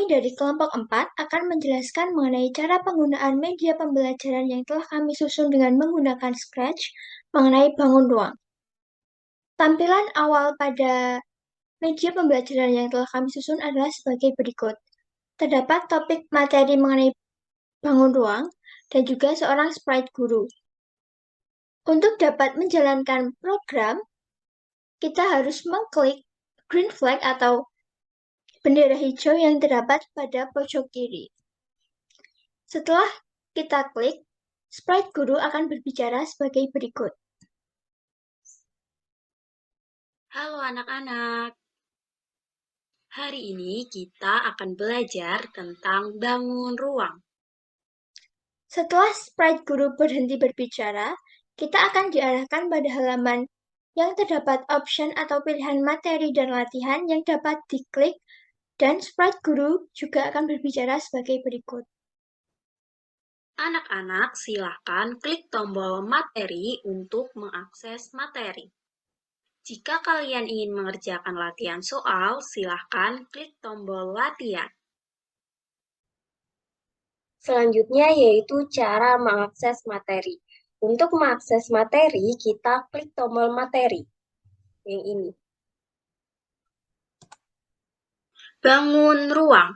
Kami dari kelompok 4 akan menjelaskan mengenai cara penggunaan media pembelajaran yang telah kami susun dengan menggunakan Scratch mengenai bangun ruang. Tampilan awal pada media pembelajaran yang telah kami susun adalah sebagai berikut. Terdapat topik materi mengenai bangun ruang dan juga seorang sprite guru. Untuk dapat menjalankan program, kita harus mengklik green flag atau bendera hijau yang terdapat pada pojok kiri. Setelah kita klik, sprite guru akan berbicara sebagai berikut. Halo anak-anak, hari ini kita akan belajar tentang bangun ruang. Setelah sprite guru berhenti berbicara, kita akan diarahkan pada halaman yang terdapat option atau pilihan materi dan latihan yang dapat diklik, dan sprite guru juga akan berbicara sebagai berikut. Anak-anak silakan klik tombol materi untuk mengakses materi. Jika kalian ingin mengerjakan latihan soal, silakan klik tombol latihan. Selanjutnya yaitu cara mengakses materi. Untuk mengakses materi, kita klik tombol materi yang ini. Bangun ruang.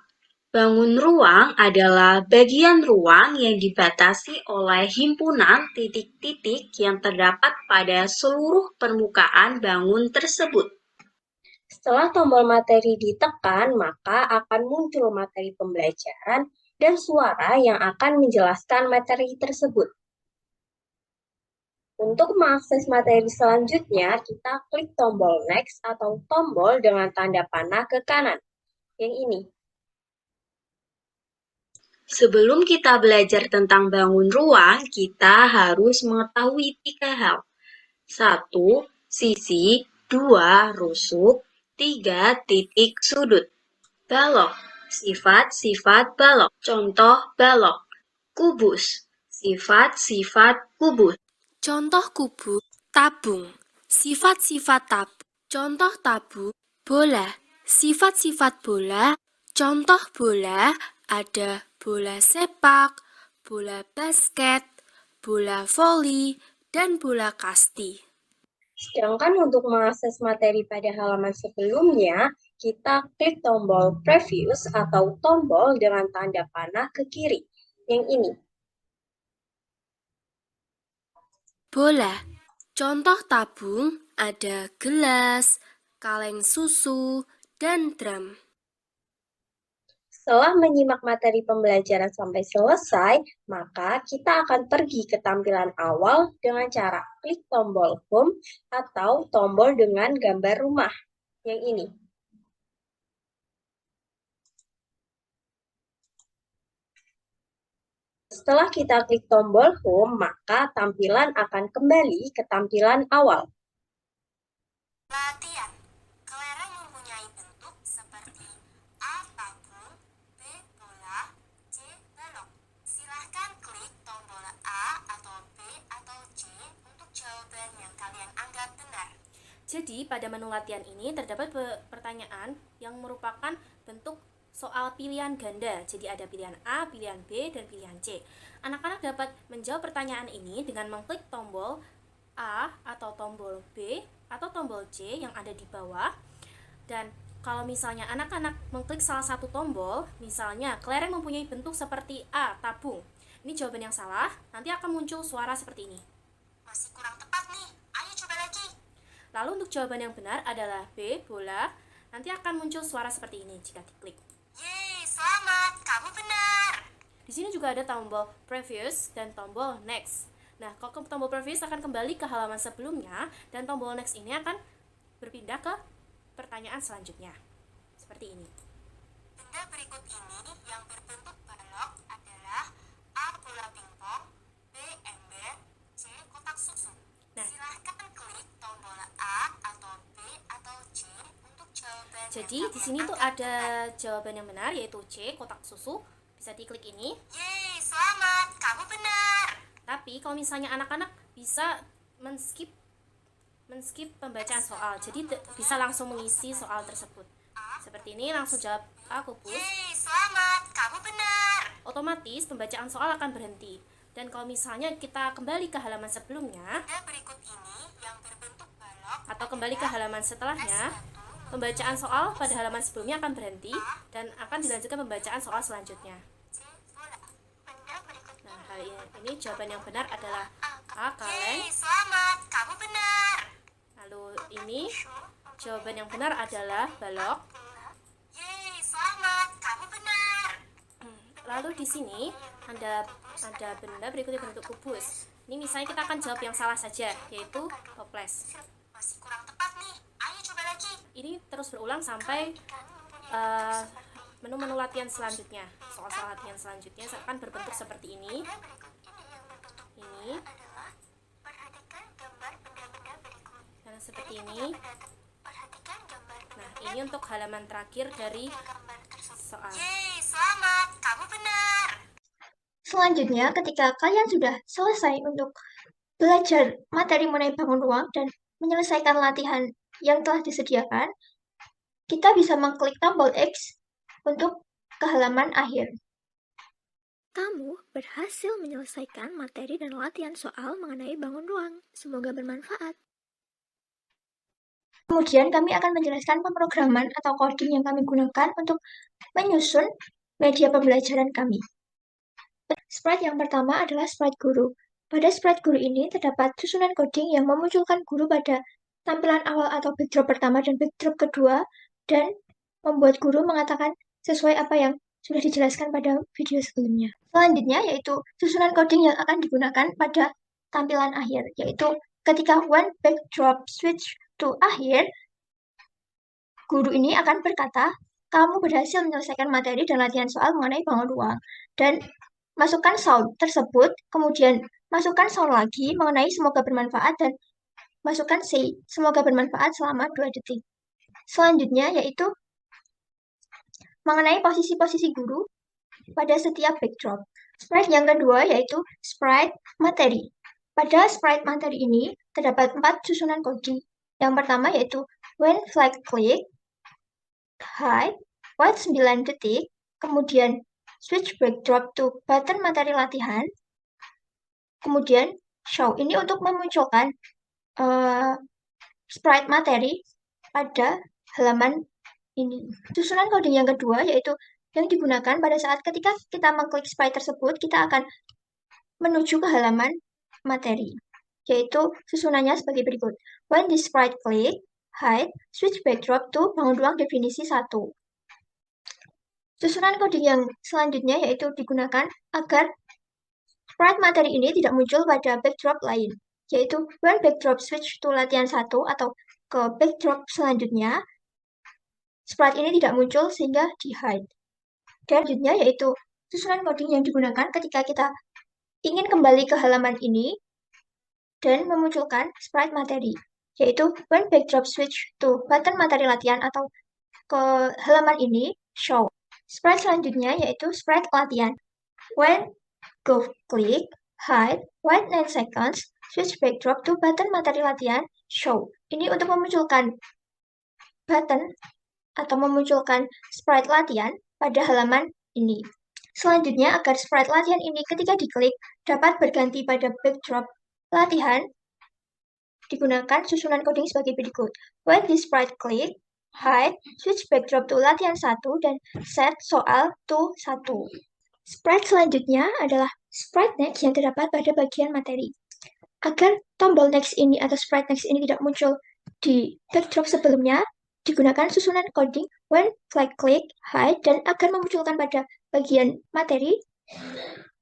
Bangun ruang adalah bagian ruang yang dibatasi oleh himpunan titik-titik yang terdapat pada seluruh permukaan bangun tersebut. Setelah tombol materi ditekan, maka akan muncul materi pembelajaran dan suara yang akan menjelaskan materi tersebut. Untuk mengakses materi selanjutnya, kita klik tombol next atau tombol dengan tanda panah ke kanan. Yang ini. Sebelum kita belajar tentang bangun ruang, kita harus mengetahui 3 hal. 1. Sisi, 2. Rusuk, 3. Titik sudut. Balok, sifat-sifat balok. Contoh balok. Kubus, sifat-sifat kubus. Contoh kubus, tabung, sifat-sifat tabung. Contoh tabung, bola, sifat-sifat bola. Contoh bola ada bola sepak, bola basket, bola voli, dan bola kasti. Sedangkan untuk mengakses materi pada halaman sebelumnya, kita klik tombol Previous atau tombol dengan tanda panah ke kiri. Yang ini. Bola. Contoh tabung ada gelas, kaleng susu, dan drum. Setelah menyimak materi pembelajaran sampai selesai, maka kita akan pergi ke tampilan awal dengan cara klik tombol Home atau tombol dengan gambar rumah. Yang ini. Setelah kita klik tombol Home, maka tampilan akan kembali ke tampilan awal. Latihan. Kelereng mempunyai bentuk seperti A tabung, B bola, C balok. Silahkan klik tombol A atau B atau C untuk jawaban yang kalian anggap benar. Jadi pada menu latihan ini terdapat pertanyaan yang merupakan bentuk soal pilihan ganda. Jadi ada pilihan A, pilihan B, dan pilihan C. Anak-anak dapat menjawab pertanyaan ini dengan mengklik tombol A atau tombol B atau tombol C yang ada di bawah. Dan kalau misalnya anak-anak mengklik salah satu tombol, misalnya kelereng mempunyai bentuk seperti A, tabung. Ini jawaban yang salah, nanti akan muncul suara seperti ini. Masih kurang tepat nih, ayo coba lagi. Lalu untuk jawaban yang benar adalah B, bola. Nanti akan muncul suara seperti ini jika diklik. Yeay, selamat, kamu benar. Di sini juga ada tombol previous dan tombol next. Nah, kalau tombol previous akan kembali ke halaman sebelumnya dan tombol next ini akan berpindah ke pertanyaan selanjutnya. Seperti ini. Benda berikut ini yang berbentuk balok adalah A bola pingpong, B ember, C kotak susu. Nah, silahkan klik tombol A atau B atau C untuk jawaban. Jadi di sini tuh ada jawaban yang benar yaitu C kotak susu. Bisa diklik ini. Yeay, selamat, kamu benar. Tapi kalau misalnya anak-anak bisa men-skip pembacaan soal, jadi bisa langsung mengisi soal tersebut. Seperti ini, langsung jawab aku push, Yeay, selamat, kamu benar. otomatis pembacaan soal akan berhenti. Dan kalau misalnya kita kembali ke halaman sebelumnya, Benda berikut ini yang berbentuk balok atau kembali ke halaman setelahnya, pembacaan soal pada halaman sebelumnya akan berhenti dan akan dilanjutkan pembacaan soal selanjutnya. C. Bola. Benda berikut Nah, hal ini jawaban yang benar adalah A. Kaleng. Yeay, selamat, kamu benar. Lalu ini jawaban yang benar adalah balok. Yeay, selamat, kamu benar. Lalu di sini ada benda berikutnya bentuk kubus. Ini misalnya kita akan jawab yang salah saja, yaitu toples. Masih kurang tepat nih. Ayo coba lagi. Ini terus berulang sampai menu-menu latihan selanjutnya. Soal-soal latihan selanjutnya akan berbentuk seperti ini. Ini Adalah perhatikan gambar benda-benda berikut. dan seperti ini. Perhatikan gambar Nah, ini untuk halaman terakhir dari gambar tersebut. soal. Yeay, selamat, kamu benar. Selanjutnya, ketika kalian sudah selesai untuk belajar materi mengenai bangun ruang dan menyelesaikan latihan yang telah disediakan, kita bisa mengklik tombol X untuk ke halaman akhir. Kamu berhasil menyelesaikan materi dan latihan soal mengenai bangun ruang. Semoga bermanfaat. Kemudian kami akan menjelaskan pemrograman atau coding yang kami gunakan untuk menyusun media pembelajaran kami. Sprite yang pertama adalah sprite guru. Pada sprite guru ini terdapat susunan coding yang memunculkan guru pada tampilan awal atau backdrop pertama dan backdrop kedua, dan membuat guru mengatakan sesuai apa yang sudah dijelaskan pada video sebelumnya. Selanjutnya yaitu susunan coding yang akan digunakan pada tampilan akhir, yaitu ketika when backdrop switch to akhir, guru ini akan berkata, kamu berhasil menyelesaikan materi dan latihan soal mengenai bangun ruang. Dan masukkan sound tersebut, kemudian masukkan sound lagi mengenai semoga bermanfaat, dan masukkan say semoga bermanfaat selama 2 detik. Selanjutnya yaitu mengenai posisi-posisi guru pada setiap backdrop. Sprite yang kedua yaitu sprite materi. Pada sprite materi ini terdapat 4 susunan coding. Yang pertama yaitu when flag click, hide, wait 9 detik, kemudian switch backdrop to button materi latihan, kemudian show. Ini untuk memunculkan sprite materi pada halaman ini. Susunan coding yang kedua yaitu yang digunakan pada saat ketika kita mengklik sprite tersebut, kita akan menuju ke halaman materi, yaitu susunannya sebagai berikut. When the sprite click, hide, switch backdrop to bangun ruang definisi 1. Susunan coding yang selanjutnya yaitu digunakan agar sprite materi ini tidak muncul pada backdrop lain, yaitu when backdrop switch to latihan 1 atau ke backdrop selanjutnya, sprite ini tidak muncul sehingga di-hide. Dan selanjutnya yaitu susunan coding yang digunakan ketika kita ingin kembali ke halaman ini dan memunculkan sprite materi, yaitu when backdrop switch to button materi latihan atau ke halaman ini, show. Sprite selanjutnya yaitu sprite latihan. When go click, hide, wait 9 seconds, switch backdrop to button materi latihan, show. Ini untuk memunculkan button atau memunculkan sprite latihan pada halaman ini. Selanjutnya, agar sprite latihan ini ketika diklik dapat berganti pada backdrop latihan, digunakan susunan coding sebagai berikut. When the sprite click, hide, switch backdrop to latihan 1, dan set soal to 1. Sprite selanjutnya adalah sprite next yang terdapat pada bagian materi. Agar tombol next ini atau sprite next ini tidak muncul di backdrop sebelumnya, digunakan susunan coding when flag click, hide, dan akan memunculkan pada bagian materi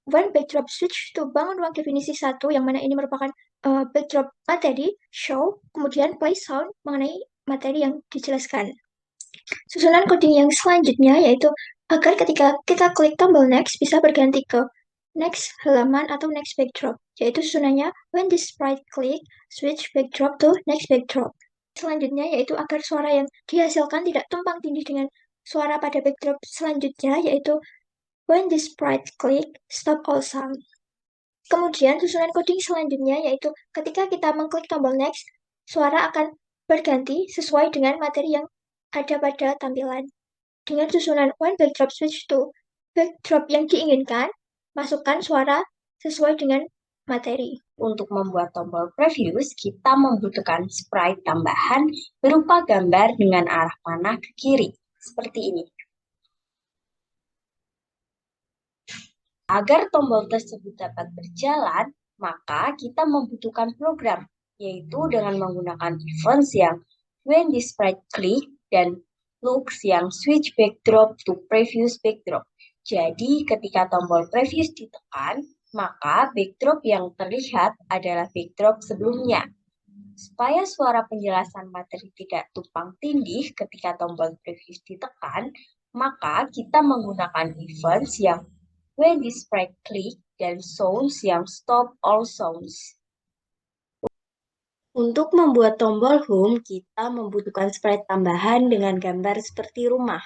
when backdrop switch to bangun ruang definisi 1, yang mana ini merupakan backdrop materi, show, kemudian play sound mengenai materi yang dijelaskan. Susunan coding yang selanjutnya yaitu agar ketika kita klik tombol next bisa berganti ke next halaman atau next backdrop, yaitu susunannya when the sprite click, switch backdrop to next backdrop. Selanjutnya yaitu agar suara yang dihasilkan tidak tumpang tindih dengan suara pada backdrop selanjutnya, yaitu when the sprite click, stop all sound. Kemudian susunan coding selanjutnya yaitu ketika kita mengklik tombol next, suara akan berganti sesuai dengan materi yang ada pada tampilan. Dengan susunan when backdrop switch to backdrop yang diinginkan, masukkan suara sesuai dengan materi. Untuk membuat tombol previews, kita membutuhkan sprite tambahan berupa gambar dengan arah panah ke kiri, seperti ini. Agar tombol tersebut dapat berjalan, maka kita membutuhkan program, yaitu dengan menggunakan events yang when the sprite click dan looks yang switch backdrop to previous backdrop. Jadi, ketika tombol previous ditekan, maka backdrop yang terlihat adalah backdrop sebelumnya. Supaya suara penjelasan materi tidak tumpang tindih ketika tombol previous ditekan, maka kita menggunakan events yang when the sprite click dan sounds yang stop all sounds. Untuk membuat tombol home, kita membutuhkan sprite tambahan dengan gambar seperti rumah.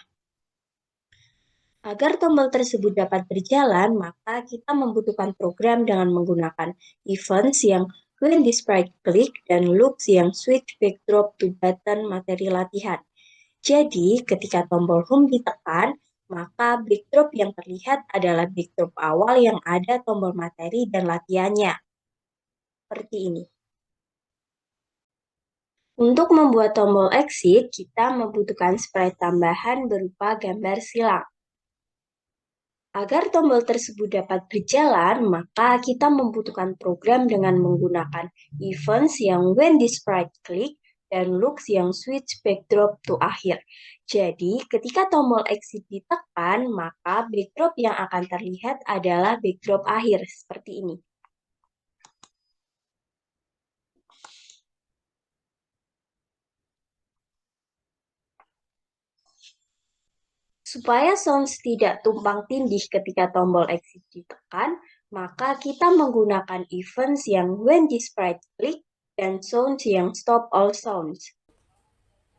Agar tombol tersebut dapat berjalan, maka kita membutuhkan program dengan menggunakan events yang when the sprite click dan looks yang switch backdrop to button materi latihan. Jadi, ketika tombol home ditekan, maka backdrop yang terlihat adalah backdrop awal yang ada tombol materi dan latihannya. Seperti ini. Untuk membuat tombol exit, kita membutuhkan sprite tambahan berupa gambar silang. Agar tombol tersebut dapat berjalan, maka kita membutuhkan program dengan menggunakan events yang when the sprite click dan looks yang switch backdrop to akhir. Jadi, ketika tombol exit ditekan, maka backdrop yang akan terlihat adalah backdrop akhir, seperti ini. Supaya sounds tidak tumpang tindih ketika tombol exit ditekan, maka kita menggunakan events yang when the sprite click dan sounds yang stop all sounds.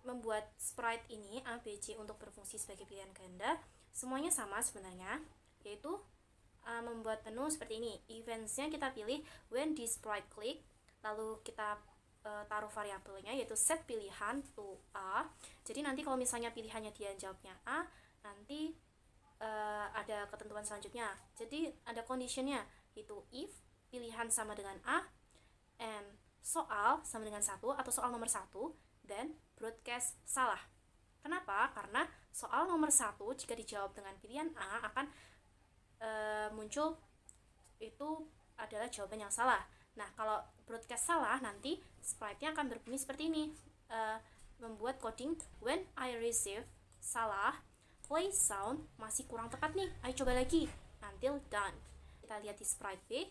Membuat sprite ini A, B, C untuk berfungsi sebagai pilihan ganda, semuanya sama sebenarnya, yaitu membuat menu seperti ini. Eventsnya kita pilih when the sprite click, lalu kita taruh variabelnya yaitu set pilihan to A. Jadi nanti kalau misalnya pilihannya dia jawabnya A, nanti ada ketentuan selanjutnya. Jadi ada conditionnya, yaitu if pilihan sama dengan A and soal sama dengan 1 atau soal nomor 1 dan broadcast salah. Kenapa? Karena soal nomor 1 jika dijawab dengan pilihan A akan muncul itu adalah jawaban yang salah. Nah, kalau broadcast salah, nanti sprite-nya akan berbunyi seperti ini. Membuat coding when I receive salah, play sound masih kurang tepat nih. Ayo coba lagi. Until done. Kita lihat di sprite B.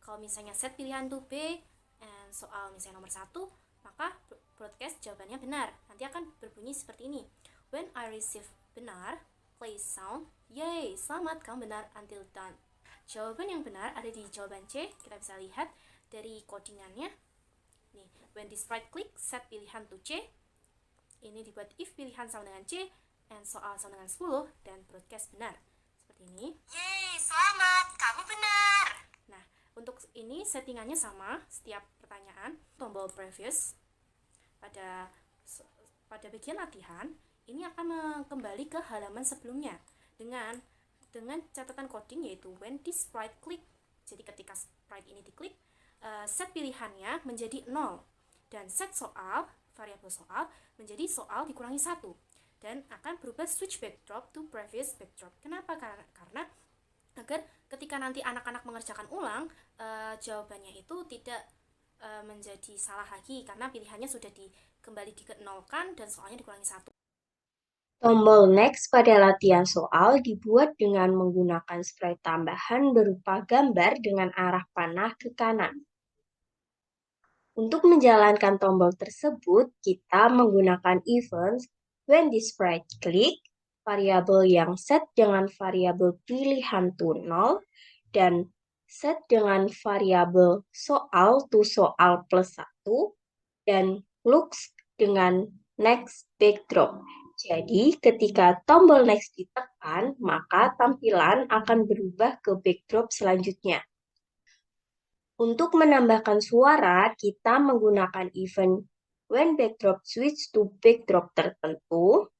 Kalau misalnya set pilihan to B and soal misalnya nomor 1, maka broadcast jawabannya benar. Nanti akan berbunyi seperti ini. When I receive benar, play sound, yay, selamat kamu benar until done. Jawaban yang benar ada di jawaban C. Kita bisa lihat dari codingannya. Nih, when the sprite click, set pilihan to C. Ini dibuat if pilihan sama dengan C and soal sama dengan 10 dan broadcast benar. Seperti ini. Yeay, selamat, kamu benar. Nah, untuk ini settingannya sama setiap pertanyaan. Tombol previous pada bagian latihan ini akan kembali ke halaman sebelumnya dengan catatan coding yaitu when the sprite click. Jadi ketika sprite ini diklik, set pilihannya menjadi 0 dan set soal, variabel soal menjadi soal dikurangi 1 dan akan berubah switch backdrop to previous backdrop. Kenapa? Karena agar ketika nanti anak-anak mengerjakan ulang, jawabannya itu tidak menjadi salah lagi karena pilihannya sudah kembali dikenolkan dan soalnya dikurangi 1. Tombol next pada latihan soal dibuat dengan menggunakan sprite tambahan berupa gambar dengan arah panah ke kanan. Untuk menjalankan tombol tersebut, kita menggunakan events when the sprite click, variabel yang set dengan variabel pilihan to 0, dan set dengan variabel soal to soal plus 1, dan looks dengan next backdrop. Jadi, ketika tombol next ditekan, maka tampilan akan berubah ke backdrop selanjutnya. Untuk menambahkan suara, kita menggunakan event when backdrop switch to backdrop tertentu,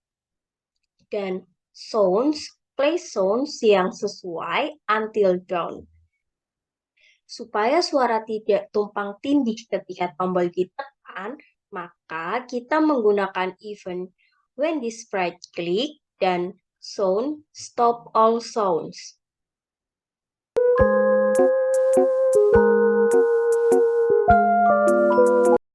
dan sounds, play sounds yang sesuai until down. Supaya suara tidak tumpang tindih ketika tombol ditekan, maka kita menggunakan event when this sprite click dan sound stop all sounds.